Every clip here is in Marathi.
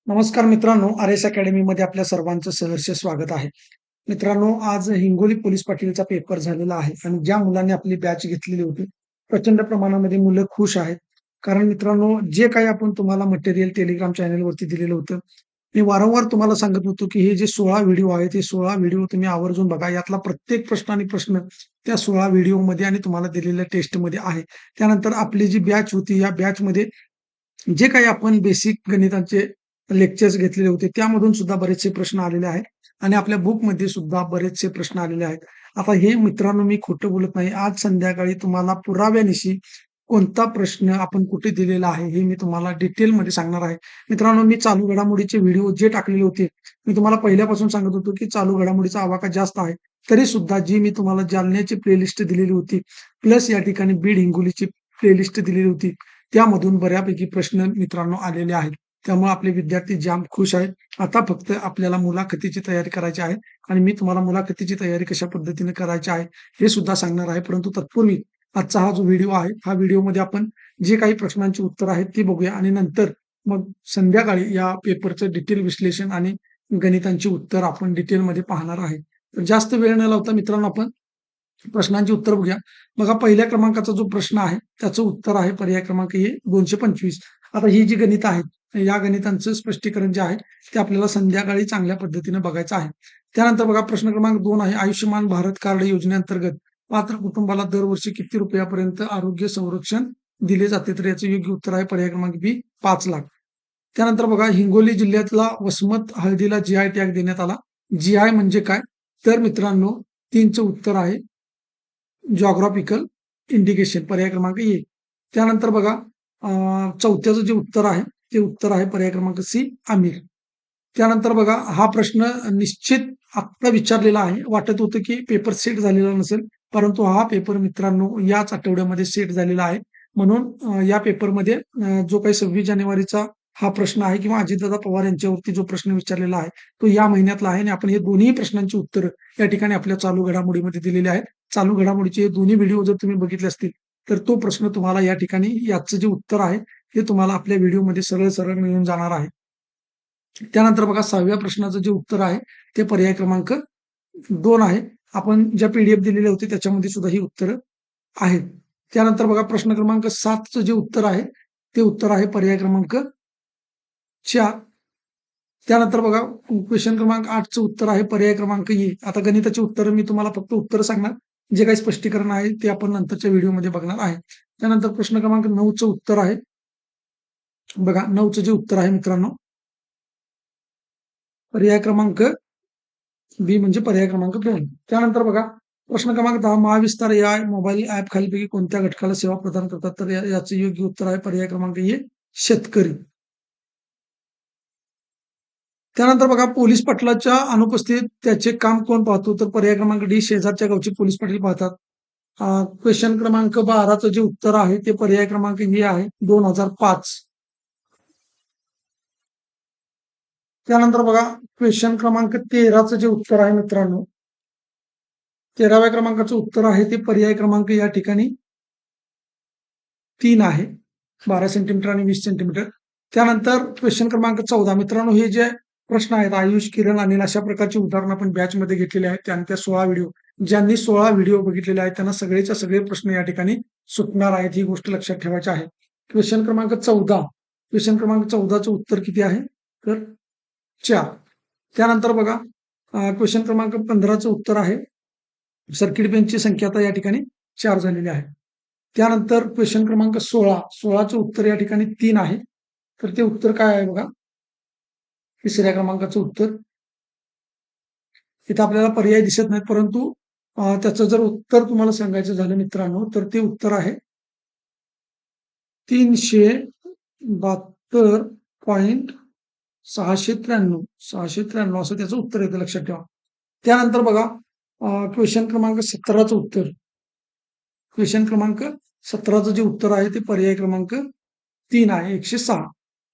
नमस्कार मित्रांनो, आर.एस. अकॅडमीमध्ये आपल्या सर्वांचं सहर्ष स्वागत आहे. मित्रांनो, आज हिंगोली पोलीस पाटीलचा पेपर झालेला आहे आणि ज्या मुलांनी आपली बॅच घेतलेली होती, प्रचंड प्रमाणामध्ये मुलं खुश आहेत. कारण मित्रांनो, जे काही आपण तुम्हाला मटेरियल टेलिग्राम चॅनलवरती दिलेलं होतं, मी वारंवार तुम्हाला सांगत होतो, की हे जे 16 व्हिडिओ आहेत, ते 16 व्हिडिओ तुम्ही आवर्जून बघा. यातला प्रत्येक प्रश्न आणि प्रश्न त्या 16 व्हिडिओमध्ये आणि तुम्हाला दिलेल्या टेस्टमध्ये आहे. त्यानंतर आपली जी बॅच होती, या बॅचमध्ये जे काही आपण बेसिक गणिताचे लेक्चर्स घेतलेले होते, त्यामधून सुद्धा बरेचसे प्रश्न आलेले आहेत आणि आपल्या बुकमध्ये सुद्धा बरेचसे प्रश्न आलेले आहेत. आता हे मित्रांनो, मी खोटं बोलत नाही. आज संध्याकाळी तुम्हाला पुराव्यानिशी कोणता प्रश्न आपण कुठे दिलेला आहे, हे मी तुम्हाला डिटेलमध्ये सांगणार आहे. मित्रांनो, मी चालू घडामोडीचे व्हिडिओ जे टाकलेले होते, मी तुम्हाला पहिल्यापासून सांगत होतो, की चालू घडामोडीचा आवाका जास्त आहे. तरी सुद्धा जी मी तुम्हाला जालन्याची प्लेलिस्ट दिलेली होती, प्लस या ठिकाणी बीड हिंगोलीची प्लेलिस्ट दिलेली होती, त्यामधून बऱ्यापैकी प्रश्न मित्रांनो आलेले आहेत. त्यामुळे आपले विद्यार्थी जाम खुश आहेत. आता फक्त आपल्याला मुलाखतीची तयारी करायची आहे आणि मी तुम्हाला मुलाखतीची तयारी कशा पद्धतीने करायची आहे, हे सुद्धा सांगणार आहे. परंतु तत्पूर्वी आजचा हा जो व्हिडिओ आहे, हा व्हिडिओमध्ये आपण जे काही प्रश्नांची उत्तर आहेत ती बघूया आणि नंतर मग संध्याकाळी या पेपरचं डिटेल विश्लेषण आणि गणितांची उत्तर आपण डिटेलमध्ये पाहणार आहे. तर जास्त वेळ न लावता मित्रांनो, आपण प्रश्नांची उत्तर बघूया. बघा, पहिल्या क्रमांकाचा जो प्रश्न आहे, त्याचं उत्तर आहे पर्याय क्रमांक ए 225. आता ही जी गणित आहेत, या गणितांचं स्पष्टीकरण जे आहे, ते आपल्याला संध्याकाळी चांगल्या पद्धतीने बघायचं आहे. त्यानंतर बघा, प्रश्न क्रमांक 2 आहे, आयुष्यमान भारत कार्ड योजनेअंतर्गत पात्र कुटुंबाला दरवर्षी किती रुपयापर्यंत आरोग्य संरक्षण दिले जाते? तर याचं योग्य उत्तर आहे पर्याय क्रमांक बी 5 लाख. त्यानंतर बघा, हिंगोली जिल्ह्यातला वसमत हळदीला जीआय टॅग देण्यात आला. जीआय म्हणजे काय? तर मित्रांनो, 3चं उत्तर आहे जॉग्राफिकल इंडिकेशन, पर्याय क्रमांक ए. त्यानंतर बघा, चौथ्याचं जे उत्तर आहे, ते उत्तर आहे पर्याय क्रमांक सी आमिर. त्यानंतर बघा, हा प्रश्न निश्चित आत्ता विचारलेला आहे. वाटत होतं की पेपर सेट झालेला नसेल, परंतु हा पेपर मित्रांनो याच आठवड्यामध्ये सेट झालेला आहे. म्हणून या पेपरमध्ये जो काही 26 जानेवारीचा हा प्रश्न आहे किंवा अजितदादा पवार यांच्यावरती जो प्रश्न विचारलेला आहे, तो या महिन्यातला आहे आणि आपण हे दोन्ही प्रश्नांची उत्तरं या ठिकाणी आपल्या चालू घडामोडीमध्ये दिलेली आहेत. चालू घडामोडीचे दोन्ही व्हिडिओ जर तुम्ही बघितले असतील, तर तो प्रश्न तुम्हाला या ठिकाणी याचं जे उत्तर आहे, ते तुम्हाला आपल्या व्हिडिओमध्ये सरळ सरळ मिळून जाणार आहे. त्यानंतर बघा, 6व्या प्रश्नाचं जे उत्तर आहे, ते पर्याय क्रमांक 2 आहे. आपण ज्या पीडीएफ दिलेले होते त्याच्यामध्ये सुद्धा ही उत्तरं आहेत. त्यानंतर बघा, प्रश्न क्रमांक 7चं जे उत्तर आहे, ते उत्तर आहे पर्याय क्रमांक 4. त्यानंतर बघा, क्वेश्चन क्रमांक 8चं उत्तर आहे पर्याय क्रमांक ए. आता गणिताची उत्तरं मी तुम्हाला फक्त उत्तर सांगणार. जे काही स्पष्टीकरण आहे ते आपण नंतरच्या व्हिडिओमध्ये बघणार आहे. त्यानंतर प्रश्न क्रमांक 9चं उत्तर आहे. बघा, 9चं जे उत्तर आहे मित्रांनो, पर्याय क्रमांक बी म्हणजे पर्याय क्रमांक 2. त्यानंतर बघा, प्रश्न क्रमांक 10, महाविस्तार या मोबाईल ॲप खालीलपैकी कोणत्या घटकाला सेवा प्रदान करतात? तर याचं योग्य उत्तर आहे पर्याय क्रमांक ए शेतकरी. त्यानंतर बघा, पोलीस पाटलाच्या अनुपस्थितीत त्याचे काम कोण पाहतो? तर पर्याय क्रमांक डी शेजारच्या गावचे पोलीस पाटील पाहतात. क्वेश्चन क्रमांक 12चं जे उत्तर आहे ते पर्याय क्रमांक ए आहे 2005. त्यानंतर बघा, क्वेश्चन क्रमांक 13चं जे उत्तर आहे मित्रांनो, 13व्या क्रमांकाचं उत्तर आहे ते पर्याय क्रमांक या ठिकाणी 3 आहे. 12 सेंटीमीटर आणि 20 सेंटीमीटर. त्यानंतर क्वेश्चन क्रमांक 14 मित्रांनो, हे जे प्रश्न आहेत, आयुष, किरण, अनिल अशा प्रकारची उदाहरणं आपण बॅचमध्ये घेतलेली आहेत. त्यानंतर 16 व्हिडिओ, ज्यांनी 16 व्हिडिओ बघितलेले आहेत त्यांना सगळेच्या सगळे प्रश्न या ठिकाणी सुटणार आहेत. ही गोष्ट लक्षात ठेवायची आहे. क्वेश्चन क्रमांक 14, क्वेश्चन क्रमांक 14चं उत्तर किती आहे? तर 4. त्यानंतर बघा, क्वेश्चन क्रमांक 15चं उत्तर आहे सर्किट बेंचची संख्या आता या ठिकाणी 4 झालेली आहे. त्यानंतर क्वेश्चन क्रमांक 16चं उत्तर या ठिकाणी 3 आहे. तर ते उत्तर काय आहे बघा, तिसऱ्या क्रमांकाचं उत्तर. इथं आपल्याला पर्याय दिसत नाहीत, परंतु त्याचं जर उत्तर तुम्हाला सांगायचं झालं मित्रांनो, तर ते उत्तर आहे 372.693 असं त्याचं उत्तर येतं, लक्षात ठेवा. त्यानंतर बघा, क्वेश्चन क्रमांक 17चं उत्तर, क्वेश्चन क्रमांक 17चं जे उत्तर आहे ते पर्याय क्रमांक 3 आहे 106.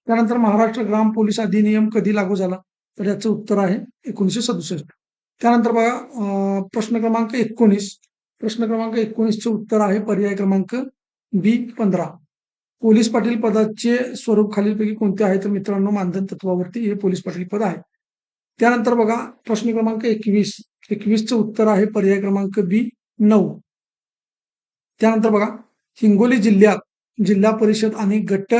त्यानंतर महाराष्ट्र ग्राम पोलीस अधिनियम कधी लागू झाला? तर याचं उत्तर आहे 1967. त्यानंतर बघा, प्रश्न क्रमांक 19, प्रश्न क्रमांक 19चे उत्तर आहे पर्याय क्रमांक बी 15. पोलीस पाटील पदाचे स्वरूप खालीलपैकी कोणते आहे? तर मित्रांनो मानधन तत्वावरती हे पोलीस पाटील पद आहे. त्यानंतर बघा प्रश्न क्रमांक 21. 21चं उत्तर आहे पर्याय क्रमांक बी 9. त्यानंतर बघा हिंगोली जिल्ह्यात जिल्हा परिषद आणि गट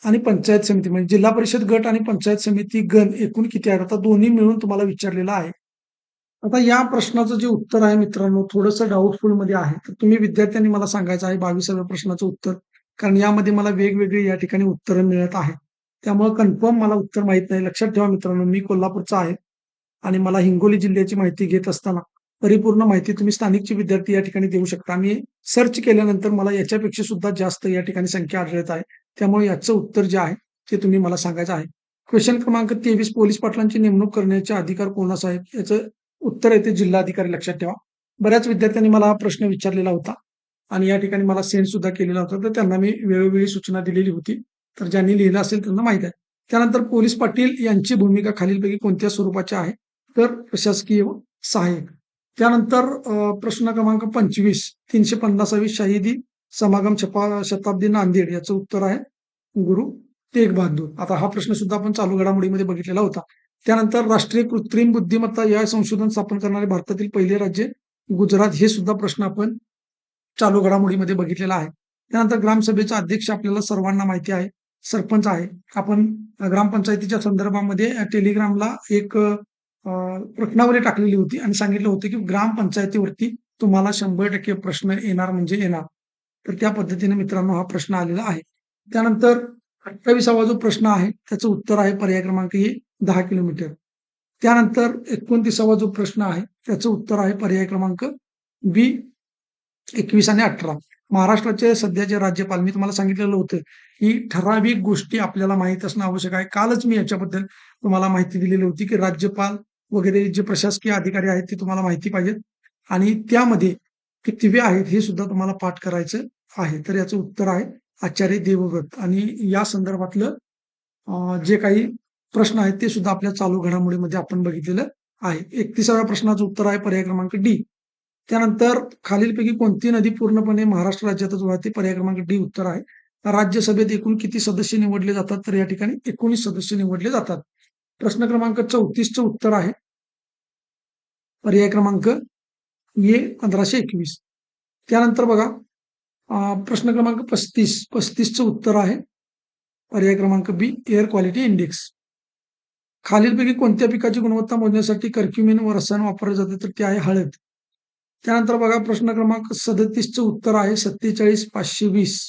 आणि पंचायत समिती म्हणजे जिल्हा परिषद गट आणि पंचायत समिती गण एकूण किती आहेत? आता दोन्ही मिळून तुम्हाला विचारलेलं आहे. आता या प्रश्नाचं जे उत्तर आहे मित्रांनो थोडंसं डाऊटफुल मध्ये आहे. तर तुम्ही विद्यार्थ्यांनी मला सांगायचं आहे 22व्या प्रश्नाचं उत्तर. कारण यामध्ये मला वेगवेगळी या ठिकाणी उत्तरं मिळत आहेत. त्यामुळे कन्फर्म मला उत्तर माहित नाही. लक्षात ठेवा मित्रांनो, मी कोल्हापूरचा आहे आणि मला हिंगोली जिल्ह्याची माहिती घेत असताना परिपूर्ण माहिती तुम्ही स्थानिकचे विद्यार्थी या ठिकाणी देऊ शकता. मी सर्च केल्यानंतर मला याच्यापेक्षा सुद्धा जास्त या ठिकाणी संख्या आढळत आहे. त्यामुळे याचं उत्तर जे आहे ते तुम्ही मला सांगायचं आहे. क्वेश्चन क्रमांक 23. पोलीस पाटलांची नेमणूक करण्याचे अधिकार कोणास आहेत? याचं उत्तर आहे ते जिल्हाधिकारी. लक्षात ठेवा. बऱ्याच विद्यार्थ्यांनी मला हा प्रश्न विचारलेला होता आणि या ठिकाणी मला सेंड सुद्धा केलेला होता. तर त्यांना मी वेळोवेळी सूचना दिलेली होती. तर ज्यांनी लिहिलं असेल त्यांना माहित आहे. त्यानंतर पोलीस पाटील यांची भूमिका खालीलपैकी कोणत्या स्वरूपाची आहे? तर प्रशासकीय व सहाय्यक. त्यानंतर प्रश्न क्रमांक 25. 350वी शाहिदी समागम शताब्दी नांदेड याचं उत्तर आहे गुरु तेग बहादूर. आता हा प्रश्न सुद्धा आपण चालू घडामोडीमध्ये बघितलेला होता. त्यानंतर राष्ट्रीय कृत्रिम बुद्धिमत्ता या संशोधन स्थापन करणारे भारतातील पहिले राज्य गुजरात. हे सुद्धा प्रश्न आपण चालू घडामोडीमध्ये बघितलेला आहे. त्यानंतर ग्रामसभेचा अध्यक्ष आपल्याला सर्वांना माहिती आहे सरपंच आहे. आपण ग्रामपंचायतीच्या संदर्भामध्ये टेलिग्रामला एक प्रश्नावली टाकलेली होती आणि सांगितलं होतं की ग्रामपंचायतीवरती तुम्हाला 100% प्रश्न येणार म्हणजे येणार. तर त्या पद्धतीने मित्रांनो हा प्रश्न आलेला आहे. त्यानंतर 28वा जो प्रश्न आहे त्याचं उत्तर आहे पर्याय क्रमांक ए 10 किलोमीटर. त्यानंतर 29वा जो प्रश्न आहे त्याचं उत्तर आहे पर्याय क्रमांक बी 21 आणि 18. महाराष्ट्राचे सध्याचे राज्यपाल मी तुम्हाला सांगितलेलं होतं की ठराविक गोष्टी आपल्याला माहित असणं आवश्यक आहे. कालच मी याच्याबद्दल तुम्हाला माहिती दिलेली होती की राज्यपाल वगैरे जे प्रशासकीय अधिकारी आहेत ते तुम्हाला माहिती पाहिजेत आणि त्यामध्ये कितवे आहेत हे सुद्धा तुम्हाला पाठ करायचं आहे. तर याचं उत्तर आहे आचार्य देवव्रत आणि या संदर्भातलं जे काही प्रश्न आहेत ते सुद्धा आपल्या चालू घडामोडीमध्ये आपण बघितलेलं आहे. 31व्या प्रश्नाचं उत्तर आहे पर्याय क्रमांक डी. त्यानंतर खालीलपैकी कोणती नदी पूर्णपणे महाराष्ट्र राज्यातच वाहते? पर्याय क्रमांक डी उत्तर आहे. राज्यसभेत एकूण किती सदस्य निवडले जातात? तर या ठिकाणी 19 सदस्य निवडले जातात. प्रश्न क्रमांक 34चं उत्तर आहे पर्याय क्रमांक ए 1521. त्यानंतर बघा प्रश्न क्रमांक 35चं उत्तर आहे पर्याय क्रमांक बी एअर क्वालिटी इंडेक्स. खालीलपैकी कोणत्या पिकाची गुणवत्ता मोजण्यासाठी कर्क्युमिन व रसायन वापरले जाते? तर ते आहे हळद. त्यानंतर बघा प्रश्न क्रमांक 37चं उत्तर आहे 47520.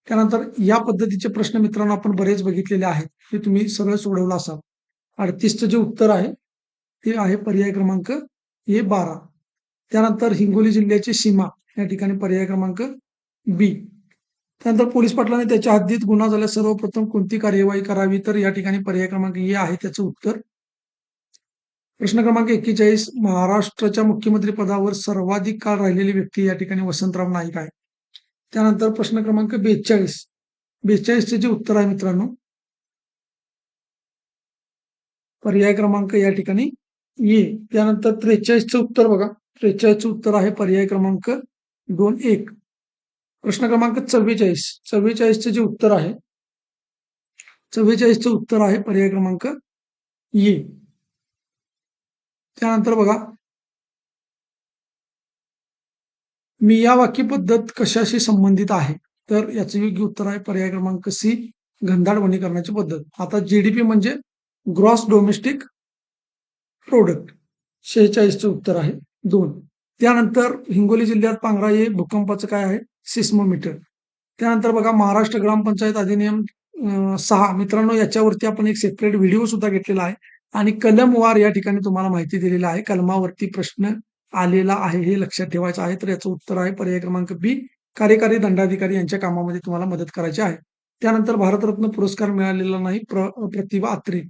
त्यानंतर या पद्धतीचे प्रश्न मित्रांनो आपण बरेच बघितलेले आहेत. ते तुम्ही सगळं सोडवलं असाल. 38चं जे उत्तर आहे ते आहे पर्याय क्रमांक ए 12. त्यानंतर हिंगोली जिल्ह्याची सीमा या ठिकाणी पर्याय क्रमांक बी. त्यानंतर पोलीस पाटलाने त्याच्या हद्दीत गुन्हा झाल्यास सर्वप्रथम कोणती कार्यवाही करावी? तर या ठिकाणी पर्याय क्रमांक ए आहे त्याचं उत्तर. प्रश्न क्रमांक 41. महाराष्ट्राच्या मुख्यमंत्री पदावर सर्वाधिक काळ राहिलेली व्यक्ती या ठिकाणी वसंतराव नाईक आहे. त्यानंतर प्रश्न क्रमांक 42. 42चे जे उत्तर आहे मित्रांनो पर्याय क्रमांक या ठिकाणी ए. त्यानंतर 43चं उत्तर बघा 43चं उत्तर आहे पर्याय क्रमांक 2 1. प्रश्न क्रमांक 44. 44चं जे उत्तर आहे 44चं उत्तर आहे पर्याय क्रमांक ए. त्यानंतर बघा मियावाकी पद्धत कशाशी संबंधित आहे? तर याचं योग्य उत्तर आहे पर्याय क्रमांक सी घनदाट वनीकरणाची पद्धत. आता जीडीपी म्हणजे ग्रॉस डोमेस्टिक प्रोडक्ट. 46चं उत्तर आहे 2. त्यानंतर हिंगोली जिल्ह्यात पांगरा हे भूकंपाचं काय आहे? सिस्मोमीटर. त्यानंतर बघा महाराष्ट्र ग्रामपंचायत अधिनियम 6 मित्रांनो याच्यावरती आपण एक सेपरेट व्हिडिओ सुद्धा घेतलेला आहे आणि कलमवार या ठिकाणी तुम्हाला माहिती दिलेली आहे. कलमावरती प्रश्न आलेला आहे हे लक्षात ठेवायचं आहे. तर याचं उत्तर आहे पर्याय क्रमांक बी कार्यकारी दंडाधिकारी यांच्या कामामध्ये तुम्हाला मदत करायची आहे. त्यानंतर भारतरत्न पुरस्कार मिळालेला नाही प्रतिभा अत्रे.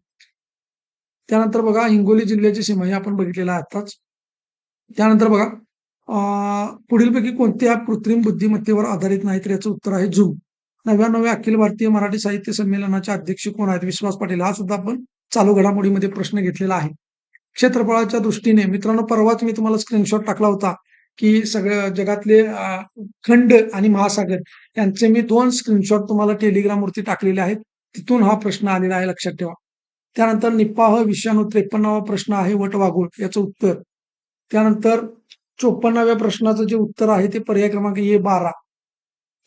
त्यानंतर बघा हिंगोली जिल्ह्याची सीमा हे आपण बघितलेलं आहे आताच. त्यानंतर बघा पुढीलपैकी कोणते ऍप कृत्रिम बुद्धिमत्तेवर आधारित नाही? तर याचं उत्तर आहे झूम. 99व्या अखिल भारतीय मराठी साहित्य संमेलनाचे अध्यक्ष कोण आहेत? विश्वास पाटील. हा सुद्धा आपण चालू घडामोडीमध्ये प्रश्न घेतलेला आहे. क्षेत्रफळाच्या दृष्टीने मित्रांनो परवाच मी तुम्हाला स्क्रीनशॉट टाकला होता की सगळं जगातले खंड आणि महासागर यांचे मी 2 स्क्रीनशॉट तुम्हाला टेलिग्रामवरती टाकलेले आहेत. तिथून हा प्रश्न आलेला आहे, लक्षात ठेवा. त्यानंतर निपाह विषाणू 53वा प्रश्न आहे वटवाघूळ याचं उत्तर. त्यानंतर 54व्या प्रश्नाचं जे उत्तर आहे ते पर्याय क्रमांक ए 12.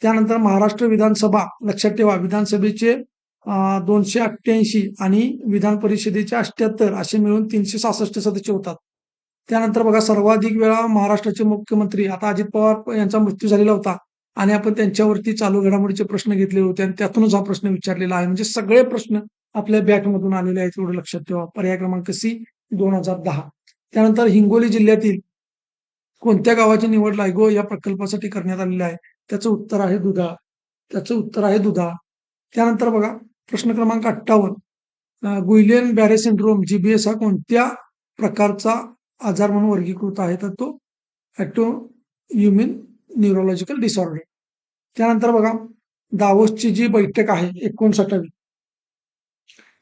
त्यानंतर महाराष्ट्र विधानसभा, लक्षात ठेवा विधानसभेचे 288 आणि विधान परिषदेचे 78 असे मिळून 366 सदस्य होतात. त्यानंतर बघा सर्वाधिक वेळा महाराष्ट्राचे मुख्यमंत्री, आता अजित पवार यांचा मृत्यू झालेला होता आणि आपण त्यांच्यावरती चालू घडामोडीचे प्रश्न घेतले होते आणि त्यातूनच हा प्रश्न विचारलेला आहे. म्हणजे सगळे प्रश्न आपल्या बॅगमधून आलेले आहेत, एवढं लक्षात ठेवा. पर्याय क्रमांक सी 2010. त्यानंतर हिंगोली जिल्ह्यातील कोणत्या गावाची निवड लायगो या प्रकल्पासाठी करण्यात आलेली आहे? त्याचं उत्तर आहे दुधाळ. त्याचं उत्तर आहे दुधाळ. त्यानंतर बघा प्रश्न क्रमांक 58. गुइलेन बॅरे सिंड्रोम GBS हा कोणत्या प्रकारचा आजार म्हणून वर्गीकृत आहे? तर तो ऑटोइम्युन न्यूरोलॉजिकल डिसऑर्डर. त्यानंतर बघा दावोसची जी बैठक आहे 59वी,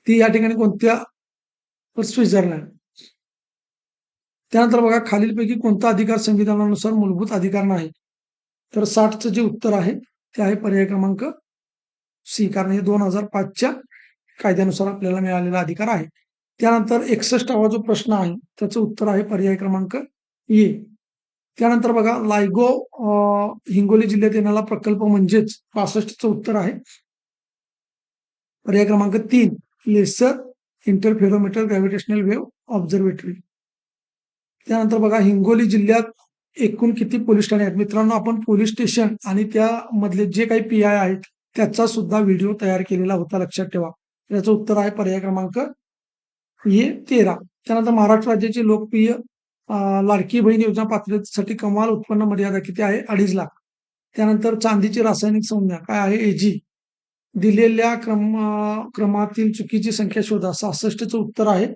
ती या ठिकाणी कोणत्या? तर स्वित्झर्लंड. त्यानंतर बघा खालीलपैकी कोणता अधिकार संविधानानुसार मूलभूत अधिकार नाही? तर 60चं जे उत्तर आहे ते आहे पर्याय क्रमांक सी, कारण हे 2005च्या कायद्यानुसार आपल्याला मिळालेला अधिकार आहे. त्यानंतर 61वा जो प्रश्न आहे त्याचं उत्तर आहे पर्याय क्रमांक ए. त्यानंतर बघा लायगो हिंगोली जिल्ह्यात येणारा प्रकल्प म्हणजेच 65चं उत्तर आहे पर्याय क्रमांक 3, laser interferometer gravitational wave observatory. त्यानंतर बघा हिंगोली जिल्ह्यात एकूण किती पोलीस ठाणे आहेत? मित्रांनो, आपण पोलीस स्टेशन आणि त्यामधले जे काही PI आहेत त्याचा सुद्धा व्हिडिओ तयार केलेला होता, लक्षात ठेवा. याचं उत्तर आहे पर्याय क्रमांक ए 13. त्यानंतर महाराष्ट्र राज्याची लोकप्रिय लाडकी बहीण योजना पात्रतेसाठी कमाल उत्पन्न मर्यादा किती आहे? 2.5 लाख. त्यानंतर चांदीची रासायनिक संज्ञा काय आहे? Ag. दिलेल्या क्रमातील चुकीची संख्या शोधा. 66चं उत्तर आहे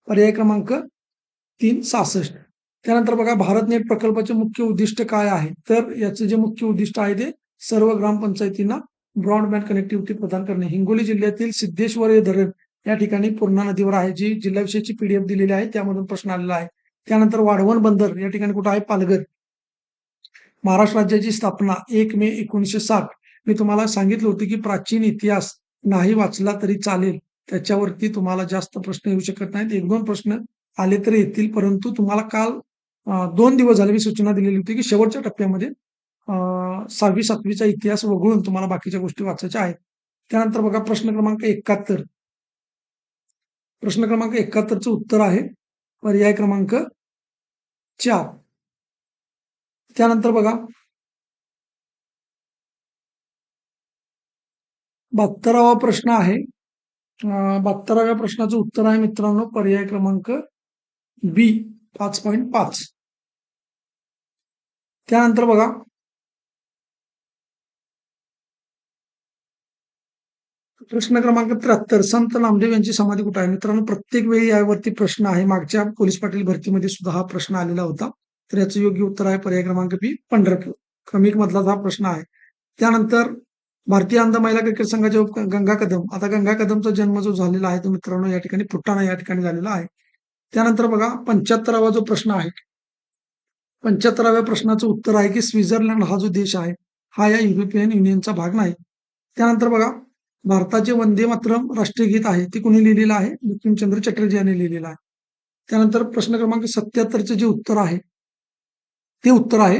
पर्याय क्रमांक 3, 66. त्यानंतर बघा भारतनेट प्रकल्पाचे मुख्य उद्दिष्ट काय आहे? तर याचे जे मुख्य उद्दिष्ट आहे ते सर्व ग्रामपंचायतींना ब्रॉडबँड कनेक्टिव्हिटी प्रदान करणे. हिंगोली जिल्ह्यातील सिद्धेश्वर हे धरण या ठिकाणी पूर्णा नदीवर आहे, जी जिल्हाविषयीची PDF दिलेली आहे, त्यामधून प्रश्न आलेला आहे. त्यानंतर वाढवण बंदर या ठिकाणी कुठं आहे? पालघर. महाराष्ट्र राज्याची स्थापना 1 मे 1960. मी तुम्हाला सांगितलं होतं की प्राचीन इतिहास नाही वाचला तरी चालेल, त्याच्यावरती तुम्हाला जास्त प्रश्न येऊ शकत नाहीत. 1-2 प्रश्न आले तर येतील, परंतु तुम्हाला काल 2 दिवस झाले मी सूचना दिलेली होती की शेवटच्या टप्प्यामध्ये 6वी 7वीचा इतिहास वगळून तुम्हाला बाकीच्या गोष्टी वाचायच्या आहेत. त्यानंतर बघा प्रश्न क्रमांक 71. प्रश्न क्रमांक 71चं उत्तर आहे पर्याय क्रमांक 4. त्यानंतर बघा 72वा प्रश्न आहे. 72व्या प्रश्नाचं उत्तर आहे मित्रांनो पर्याय क्रमांक बी 5.5. त्यानंतर बघा प्रश्न क्रमांक 73. संत नामदेव यांची समाधी कुठे आहे? मित्रांनो, प्रत्येक वेळी यावरती प्रश्न आहे. मागच्या पोलीस पाटील भरतीमध्ये सुद्धा हा प्रश्न आलेला होता. तर याचं योग्य उत्तर आहे पर्याय क्रमांक बी, पंढरपूर. क्रमिक मधला हा प्रश्न आहे. त्यानंतर भारतीय अंध महिला क्रिकेट संघाचे गंगा कदम, आता गंगा कदमचा जन्म जो झालेला आहे तो मित्रांनो या ठिकाणी फुटाणा या ठिकाणी झालेला आहे. त्यानंतर बघा 75वा जो प्रश्न आहे, 75व्या प्रश्नाचं उत्तर आहे की स्वित्झर्लंड हा जो देश आहे हा या युरोपियन युनियनचा भाग नाही. त्यानंतर बघा भारताचे वंदे मातरम राष्ट्रीय गीत आहे ते कोणी लिहिलेलं आहे? बंकिमचंद्र चटर्जी यांनी लिहिलेलं आहे. त्यानंतर प्रश्न क्रमांक 77चं जे उत्तर आहे ते उत्तर आहे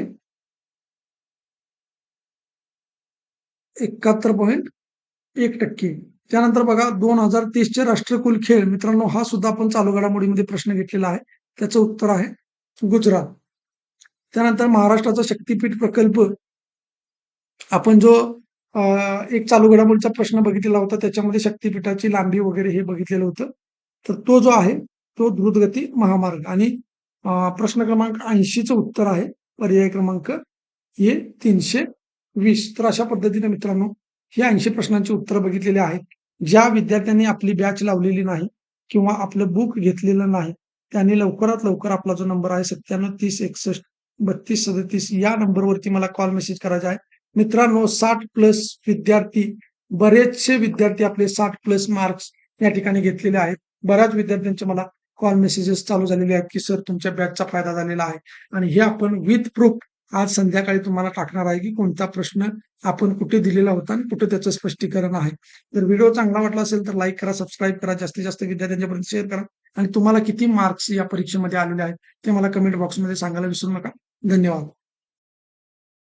71.1%. त्यानंतर बघा 2030चे राष्ट्रकुल खेळ, मित्रांनो हा सुद्धा आपण चालू घडामोडीमध्ये प्रश्न घेतलेला आहे. त्याचं उत्तर आहे गुजरात. त्यानंतर महाराष्ट्राचा शक्तीपीठ प्रकल्प, आपण जो एक चालू घडामोडीचा प्रश्न बघितलेला होता त्याच्यामध्ये शक्तीपीठाची लांबी वगैरे हे बघितलेलं होतं. तर तो जो आहे तो द्रुतगती महामार्ग. आणि प्रश्न क्रमांक 80चं उत्तर आहे पर्याय क्रमांक हे 320. तर अशा पद्धतीने मित्रांनो हे 80 प्रश्नांची उत्तरं बघितलेली आहेत. ज्या विद्यार्थ्यांनी आपली बॅच लावलेली नाही किंवा आपलं बुक घेतलेलं नाही त्यांनी लवकरात लवकर आपला जो नंबर आहे 97 30 61 32 37 या नंबरवरती मला कॉल मेसेज करायचा आहे. मित्रांनो 60+ विद्यार्थी, बरेचसे विद्यार्थी आपले 60+ मार्क्स या ठिकाणी घेतलेले आहेत. बऱ्याच विद्यार्थ्यांचे मला कॉल मेसेजेस चालू झालेले आहेत, की सर तुमच्या बॅचचा फायदा झालेला आहे आणि हे आपण विथ प्रूफ आज संध्याकाळी तुम्हाला टाकणार आहे, की कोणता प्रश्न आपण कुठे दिलेला होता आणि कुठे त्याचं स्पष्टीकरण आहे. जर व्हिडिओ चांगला वाटला असेल तर लाईक करा, सबस्क्राईब करा, जास्तीत जास्त विद्यार्थ्यांच्यापर्यंत शेअर करा आणि तुम्हाला किती मार्क्स या परीक्षेमध्ये आलेले आहेत ते मला कमेंट बॉक्समध्ये सांगायला विसरू नका. धन्यवाद.